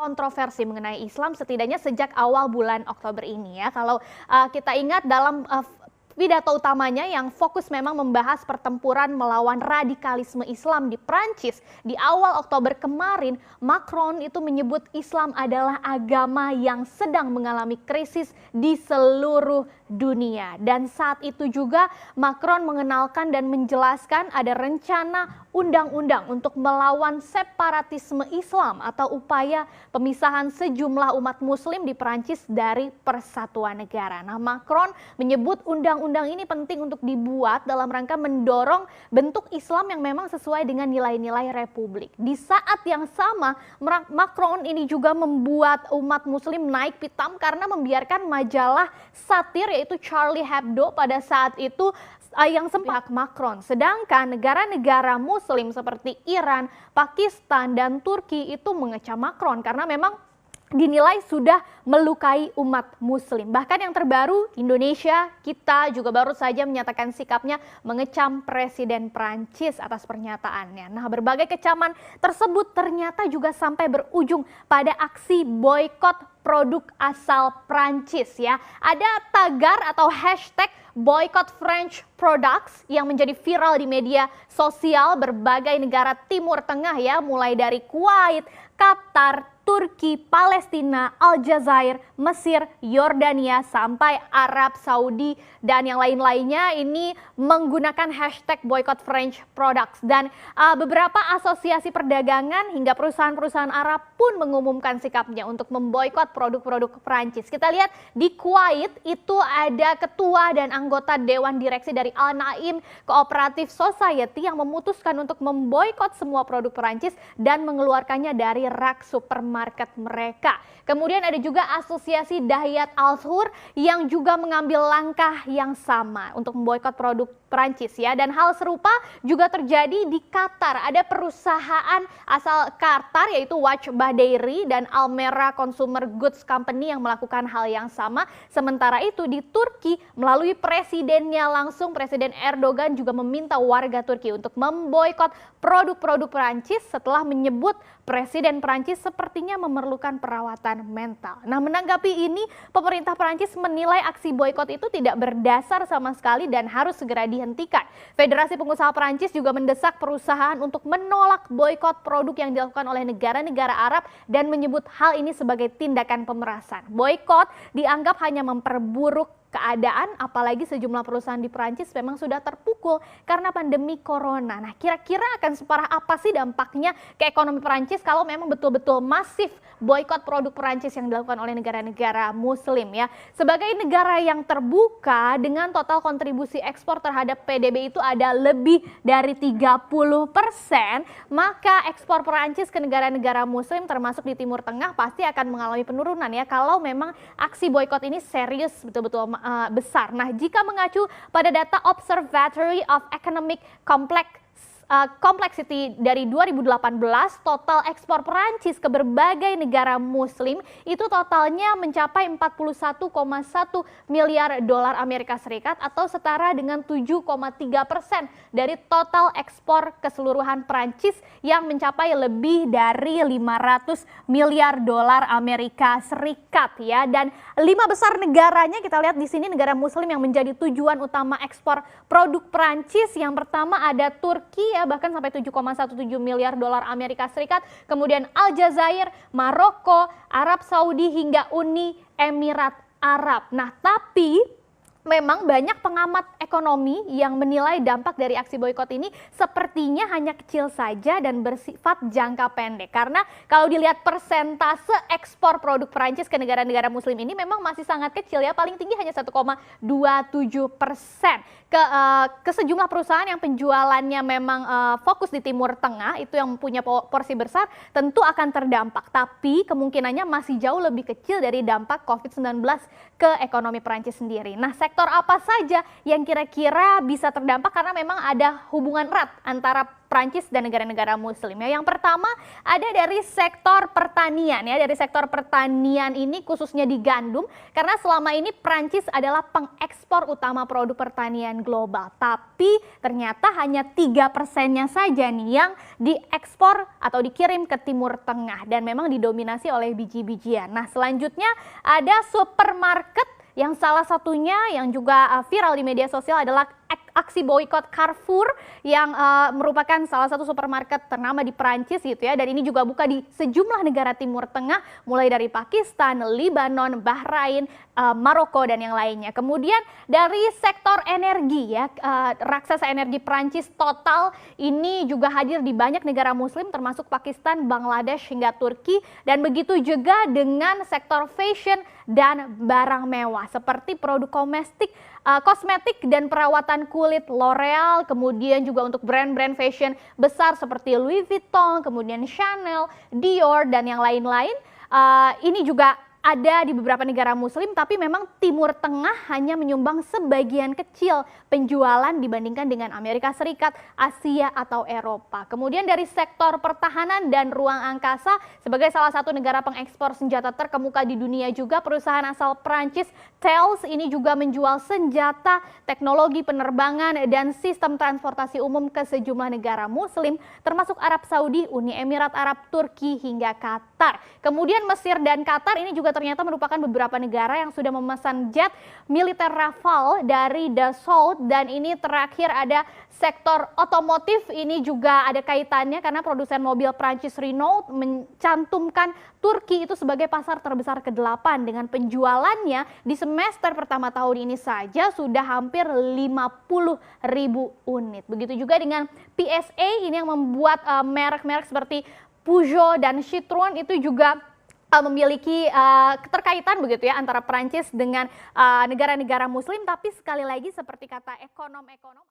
kontroversi mengenai Islam setidaknya sejak awal bulan Oktober ini ya. Kalau kita ingat dalam pidato utamanya yang fokus memang membahas pertempuran melawan radikalisme Islam di Prancis di awal Oktober kemarin, Macron itu menyebut Islam adalah agama yang sedang mengalami krisis di seluruh dunia. Dan saat itu juga Macron mengenalkan dan menjelaskan ada rencana undang-undang untuk melawan separatisme Islam atau upaya pemisahan sejumlah umat muslim di Prancis dari persatuan negara. Nah, Macron menyebut undang-undang ini penting untuk dibuat dalam rangka mendorong bentuk Islam yang memang sesuai dengan nilai-nilai republik. Di saat yang sama, Macron ini juga membuat umat muslim naik pitam karena membiarkan majalah satir yaitu Charlie Hebdo pada saat itu yang sepihak Macron. Sedangkan negara-negara muslim seperti Iran, Pakistan, dan Turki itu mengecam Macron karena memang dinilai sudah melukai umat muslim. Bahkan yang terbaru, Indonesia, kita juga baru saja menyatakan sikapnya mengecam Presiden Prancis atas pernyataannya. Nah, berbagai kecaman tersebut ternyata juga sampai berujung pada aksi boykot produk asal Prancis ya. Ada tagar atau hashtag boycott French products yang menjadi viral di media sosial berbagai negara Timur Tengah ya, mulai dari Kuwait, Qatar, Turki, Palestina, Aljazair, Mesir, Yordania, sampai Arab Saudi dan yang lain-lainnya ini menggunakan hashtag boycott French products. Dan beberapa asosiasi perdagangan hingga perusahaan-perusahaan Arab pun mengumumkan sikapnya untuk memboikot produk-produk Prancis. Kita lihat di Kuwait itu ada ketua dan anggota Dewan Direksi dari Al Naim Cooperative Society yang memutuskan untuk memboikot semua produk Prancis dan mengeluarkannya dari rak supermarket mereka. Kemudian ada juga asosiasi Dahiyat Al-Thur yang juga mengambil langkah yang sama untuk memboikot produk Prancis ya. Dan hal serupa juga terjadi di Qatar. Ada perusahaan asal Qatar yaitu Wajbah Dairy dan Almera Consumer Goods Company yang melakukan hal yang sama. Sementara itu di Turki melalui presidennya langsung, Presiden Erdogan juga meminta warga Turki untuk memboikot produk-produk Prancis setelah menyebut Presiden Prancis sepertinya memerlukan perawatan mental. Nah, menanggapi ini, pemerintah Prancis menilai aksi boikot itu tidak berdasar sama sekali dan harus segera dihentikan. Federasi Pengusaha Prancis juga mendesak perusahaan untuk menolak boikot produk yang dilakukan oleh negara-negara Arab dan menyebut hal ini sebagai tindakan pemerasan. Boikot dianggap hanya memperburuk keadaan, apalagi sejumlah perusahaan di Prancis memang sudah terpukul karena pandemi corona. Nah, kira-kira akan separah apa sih dampaknya ke ekonomi Prancis kalau memang betul-betul masif boikot produk Prancis yang dilakukan oleh negara-negara muslim ya. Sebagai negara yang terbuka dengan total kontribusi ekspor terhadap PDB itu ada lebih dari 30%, maka ekspor Prancis ke negara-negara muslim termasuk di Timur Tengah pasti akan mengalami penurunan ya kalau memang aksi boikot ini serius betul-betul besar. Nah, jika mengacu pada data Observatory of Economic Complexity dari 2018, total ekspor Perancis ke berbagai negara muslim itu totalnya mencapai 41,1 miliar dolar Amerika Serikat atau setara dengan 7,3% dari total ekspor keseluruhan Perancis yang mencapai lebih dari 500 miliar dolar Amerika Serikat ya. Dan 5 besar negaranya kita lihat di sini negara muslim yang menjadi tujuan utama ekspor produk Perancis. Yang pertama ada Turki ya, bahkan sampai 7,17 miliar dolar Amerika Serikat. Kemudian Aljazair, Maroko, Arab Saudi hingga Uni Emirat Arab. Nah, tapi memang banyak pengamat ekonomi yang menilai dampak dari aksi boikot ini sepertinya hanya kecil saja dan bersifat jangka pendek. Karena kalau dilihat persentase ekspor produk Perancis ke negara-negara muslim ini memang masih sangat kecil ya, paling tinggi hanya 1,27%. Ke sejumlah perusahaan yang penjualannya memang fokus di Timur Tengah, itu yang punya porsi besar, tentu akan terdampak. Tapi kemungkinannya masih jauh lebih kecil dari dampak COVID-19 ke ekonomi Perancis sendiri. Nah, sektor sektor apa saja yang kira-kira bisa terdampak karena memang ada hubungan erat antara Prancis dan negara-negara Muslim ya. Yang pertama ada dari sektor pertanian ya. Dari sektor pertanian ini khususnya di gandum karena selama ini Prancis adalah pengekspor utama produk pertanian global. Tapi ternyata hanya 3%-nya saja nih yang diekspor atau dikirim ke Timur Tengah dan memang didominasi oleh biji-bijian. Nah, selanjutnya ada supermarket yang salah satunya yang juga viral di media sosial adalah aksi boykot Carrefour yang merupakan salah satu supermarket ternama di Prancis gitu ya, dan ini juga buka di sejumlah negara Timur Tengah mulai dari Pakistan, Lebanon, Bahrain, Maroko dan yang lainnya. Kemudian dari sektor energi ya, raksasa energi Prancis Total ini juga hadir di banyak negara Muslim termasuk Pakistan, Bangladesh hingga Turki, dan begitu juga dengan sektor fashion dan barang mewah seperti produk kosmetik dan perawatan kulit L'Oreal, kemudian juga untuk brand-brand fashion besar seperti Louis Vuitton, kemudian Chanel, Dior dan yang lain-lain. Ini juga ada di beberapa negara Muslim, tapi memang Timur Tengah hanya menyumbang sebagian kecil penjualan dibandingkan dengan Amerika Serikat, Asia atau Eropa. Kemudian dari sektor pertahanan dan ruang angkasa, sebagai salah satu negara pengekspor senjata terkemuka di dunia juga, perusahaan asal Prancis Thales ini juga menjual senjata, teknologi penerbangan dan sistem transportasi umum ke sejumlah negara Muslim, termasuk Arab Saudi, Uni Emirat Arab, Turki hingga Qatar. Kemudian Mesir dan Qatar ini juga ternyata merupakan beberapa negara yang sudah memesan jet militer Rafale dari Dassault, dan ini terakhir ada sektor otomotif, ini juga ada kaitannya karena produsen mobil Prancis Renault mencantumkan Turki itu sebagai pasar terbesar ke-8 dengan penjualannya di semester pertama tahun ini saja sudah hampir 50.000 unit. Begitu juga dengan PSA ini yang membuat merek-merek seperti Peugeot dan Citroën itu juga memiliki keterkaitan begitu ya antara Prancis dengan negara-negara Muslim, tapi sekali lagi seperti kata ekonom-ekonom